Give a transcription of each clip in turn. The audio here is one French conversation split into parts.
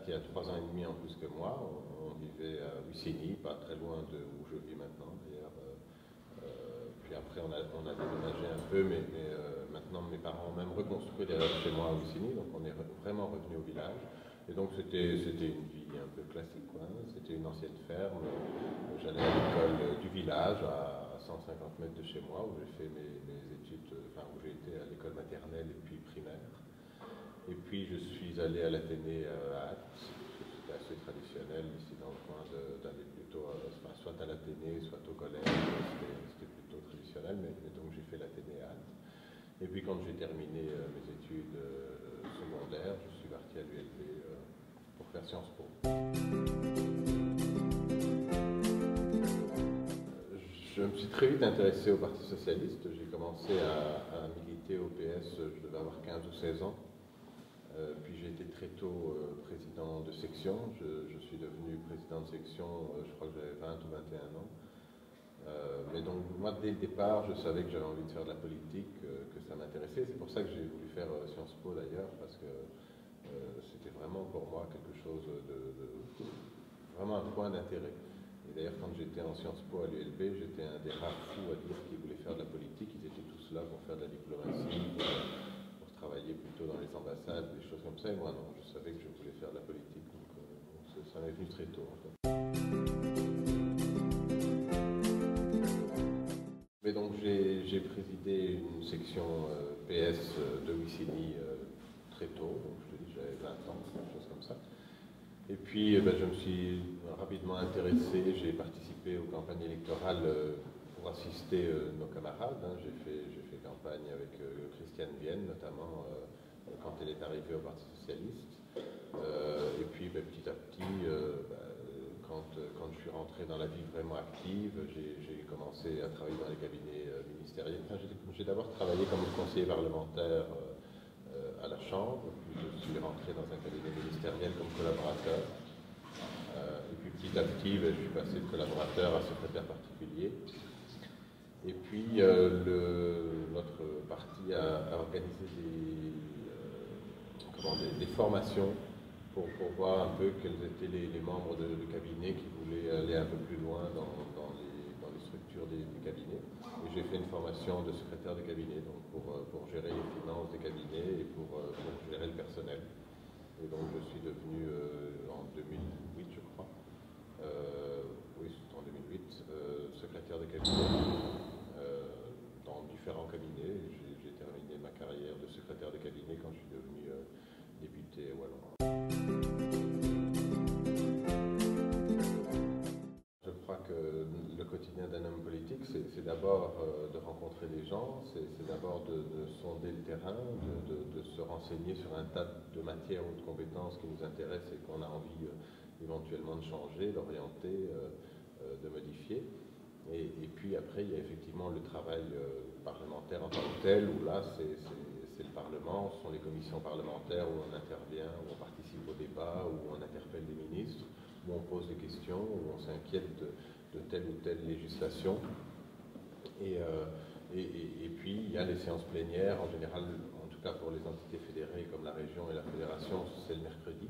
qui a 3 ans et demi en plus que moi. On vivait à Wisseny, pas très loin de où je vis maintenant d'ailleurs. Puis après on a déménagé un peu, mais maintenant mes parents ont même reconstruit derrière chez moi à Wisseny, donc on est vraiment revenu au village. Et donc c'était une vie un peu classique, quoi, hein. C'était une ancienne ferme. J'allais à l'école du village à 150 mètres de chez moi, où j'ai fait mes études, enfin où j'ai été à l'école maternelle et puis primaire. Et puis je suis allé à l'Athénée à Ath. C'était assez traditionnel ici dans le coin d'aller plutôt soit à l'Athénée, soit au collège. C'était plutôt traditionnel, mais donc j'ai fait l'Athénée à Ath. Et puis quand j'ai terminé mes études secondaires, je suis parti à l'ULB pour faire Sciences Po. Je me suis très vite intéressé au Parti Socialiste. J'ai commencé à militer au PS, je devais avoir 15 ou 16 ans. Puis j'ai été très tôt président de section. Je suis devenu président de section, je crois que j'avais 20 ou 21 ans. Mais donc moi, dès le départ, je savais que j'avais envie de faire de la politique, que ça m'intéressait. C'est pour ça que j'ai voulu faire Sciences Po d'ailleurs, parce que c'était vraiment pour moi quelque chose vraiment un point d'intérêt. Et d'ailleurs, quand j'étais en Sciences Po à l'ULB, j'étais un des rares fous à dire qu'ils voulaient faire de la politique. Ils étaient tous là pour faire de la diplomatie, pour travailler plutôt dans les ambassades, des choses comme ça. Et moi, non, je savais que je voulais faire de la politique. Donc ça m'est venu très tôt, en fait. Mais donc j'ai présidé une section PS de Wisseny très tôt, donc je te dis j'avais 20 ans, quelque chose comme ça. Et puis je me suis rapidement intéressé, j'ai participé aux campagnes électorales pour assister nos camarades. Hein. J'ai fait campagne avec Christiane Vienne notamment quand elle est arrivée au Parti Socialiste. Et puis petit à petit, quand je suis rentré dans la vie vraiment active, j'ai commencé à travailler dans les cabinets ministériels. Enfin, j'ai d'abord travaillé comme conseiller parlementaire à la Chambre, puis je suis rentré dans un cabinet ministériel comme collaborateur. Et puis petit à petit, je suis passé de collaborateur à secrétaire particulier. Et puis notre parti a organisé des formations pour voir un peu quels étaient les membres de cabinet qui voulaient aller un peu plus loin dans les structures des cabinets. Et j'ai fait une formation de secrétaire de cabinet, donc pour gérer les finances des cabinets et pour gérer le personnel. Et donc je suis devenu en 2008, je crois, oui, c'est en 2008, secrétaire de cabinet dans différents cabinets. J'ai terminé ma carrière de secrétaire de cabinet quand je suis devenu député wallon. Je crois que le quotidien d'un homme politique, c'est d'abord de rencontrer des gens, c'est d'abord de sonder le terrain, de se renseigner sur un tas de matières ou de compétences qui nous intéressent et qu'on a envie éventuellement de changer, d'orienter, de modifier. Et puis après, il y a effectivement le travail parlementaire en tant que tel, où là, c'est le Parlement, ce sont les commissions parlementaires où on intervient, où on participe au débat, où on interpelle les ministres, où on pose des questions, où on s'inquiète de telle ou telle législation. Et puis, il y a les séances plénières, en général, en tout cas pour les entités fédérées comme la région et la fédération, c'est le mercredi.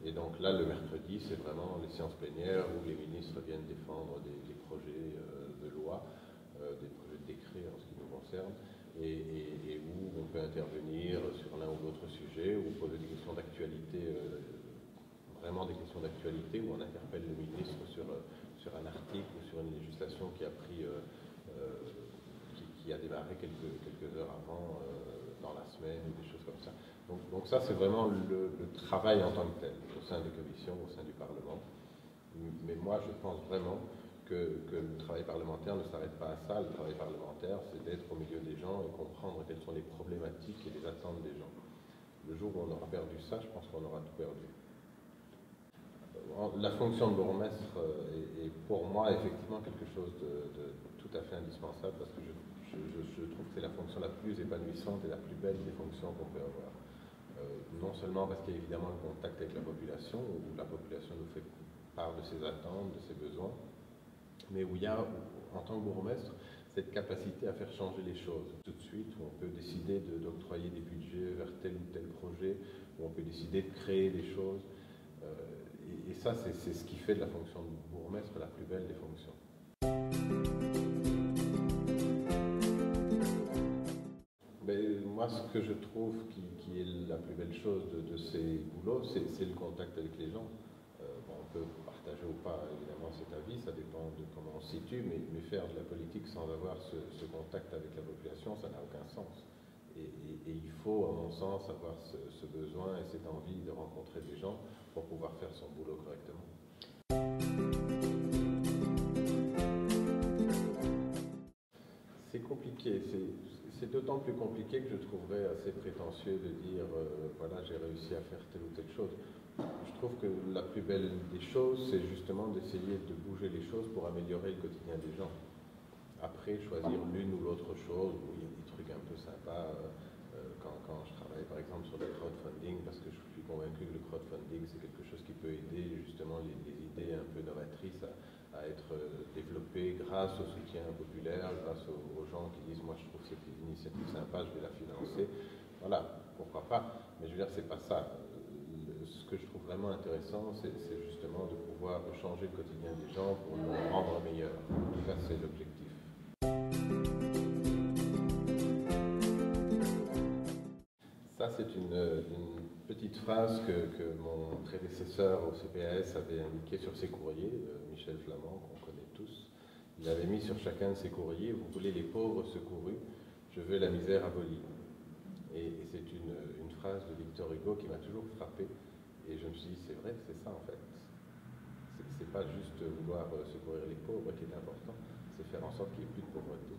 Et donc là, le mercredi, c'est vraiment les séances plénières où les ministres viennent défendre des projets de loi, des projets de décret en ce qui nous concerne, et où on peut intervenir sur l'un ou l'autre sujet, ou poser des questions d'actualité, vraiment des questions d'actualité, où on interpelle le ministre sur un article ou sur une législation qui a qui a démarré quelques heures avant dans la semaine, ou des choses comme ça. Donc ça, c'est vraiment le travail en tant que tel, au sein des commissions, au sein du Parlement. Mais moi, je pense vraiment que le travail parlementaire ne s'arrête pas à ça. Le travail parlementaire, c'est d'être au milieu des gens et comprendre quelles sont les problématiques et les attentes des gens. Le jour où on aura perdu ça, je pense qu'on aura tout perdu. La fonction de bourgmestre est pour moi effectivement quelque chose de tout à fait indispensable, parce que je trouve que c'est la fonction la plus épanouissante et la plus belle des fonctions qu'on peut avoir. Non seulement parce qu'il y a évidemment le contact avec la population, où la population nous fait part de ses attentes, de ses besoins, mais où il y a, en tant que bourgmestre, cette capacité à faire changer les choses tout de suite, où on peut décider d'octroyer des budgets vers tel ou tel projet, où on peut décider de créer des choses. Et ça, c'est ce qui fait de la fonction de bourgmestre la plus belle des fonctions. Mais moi, ce que je trouve qui est la plus belle chose de ces boulots, c'est le contact avec les gens. Bon, on peut partager ou pas, évidemment, cet avis, ça dépend de comment on se situe, mais faire de la politique sans avoir ce contact avec la population, ça n'a aucun sens. Et il faut, à mon sens, avoir ce besoin et cette envie de rencontrer des gens pour pouvoir faire son boulot correctement. C'est compliqué, c'est d'autant plus compliqué que je trouverais assez prétentieux de dire voilà, j'ai réussi à faire telle ou telle chose. Je trouve que la plus belle des choses, c'est justement d'essayer de bouger les choses pour améliorer le quotidien des gens. Après, choisir l'une ou l'autre chose, où il y a des trucs un peu sympas, quand je travaille par exemple sur le crowdfunding, parce que je suis convaincu que le crowdfunding, c'est quelque chose qui peut aider justement les idées un peu novatrices à être développées grâce au soutien populaire, grâce aux gens qui disent moi je trouve cette initiative sympa, je vais la financer. Voilà, pourquoi pas, mais je veux dire, c'est pas ça. Ce que je trouve vraiment intéressant, c'est justement de pouvoir changer le quotidien des gens pour le rendre meilleur. En tout cas, c'est l'objectif. Ça, c'est une petite phrase que mon prédécesseur au CPAS avait indiquée sur ses courriers, Michel Flamand, qu'on connaît tous. Il avait mis sur chacun de ses courriers: vous voulez les pauvres secourus, je veux la misère abolie. Et c'est une phrase de Victor Hugo qui m'a toujours frappé. Et je me suis dit, c'est vrai, c'est ça en fait. C'est pas juste vouloir secourir les pauvres qui est important, c'est faire en sorte qu'il n'y ait plus de pauvreté.